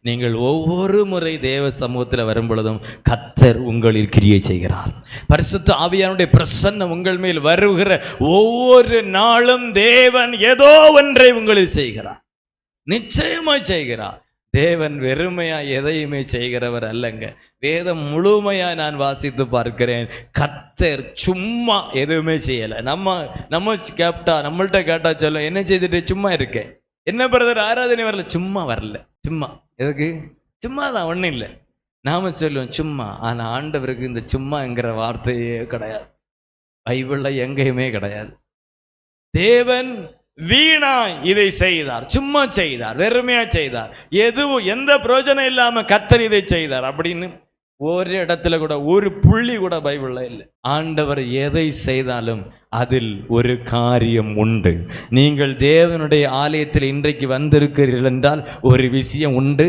நீங்கள் ஒவ்வொரு முறை தேவ சமூகத்தில் வரும் பொழுதும் கர்த்தர் உங்களில் கிரியை செய்கிறார். பரிசுத்த ஆவியானுடைய பிரசன்னம் உங்கள் மேல் வருகிற ஒவ்வொரு நாளும் தேவன் ஏதோ ஒன்றை உங்களில் செய்கிறார், நிச்சயமாய் செய்கிறார். தேவன் வெறுமையா எதையுமே செய்கிறவர் அல்லங்க. வேதம் முழுமையா நான் வாசித்து பார்க்கிறேன். கர்த்தர் சும்மா எதுவுமே செய்யலை. நம்ம கேப்டா நம்மள்கிட்ட கேட்டா சொல்ல, என்ன செய்துட்டு சும்மா இருக்கேன், என்ன பிரதர் ஆராதனை வரல, சும்மா வரல, சும்மா எதுக்கு, சும்மா தான், ஒன்றும் இல்லை. நாம சொல்லுவோம் சும்மா. ஆனால் ஆண்டவருக்கு இந்த சும்மாங்கிற வார்த்தையே கிடையாது, பைபிளில் எங்கேயுமே கிடையாது. தேவன் வீணா இதை செய்தார், சும்மா செய்தார், வெறுமையா செய்தார், எதுவும் எந்த பிரயோஜனம் இல்லாம கர்த்தர் இதை செய்தார் அப்படின்னு ஒரு இடத்துல கூட ஒரு புள்ளி கூட பைபிள்ல இல்லை. ஆண்டவர் எதை செய்தாலும் அதில் ஒரு காரியம் உண்டு. நீங்கள் தேவனுடைய ஆலயத்தில் இன்றைக்கு வந்திருக்கிறீர்கள் என்றால் ஒரு விஷயம் உண்டு.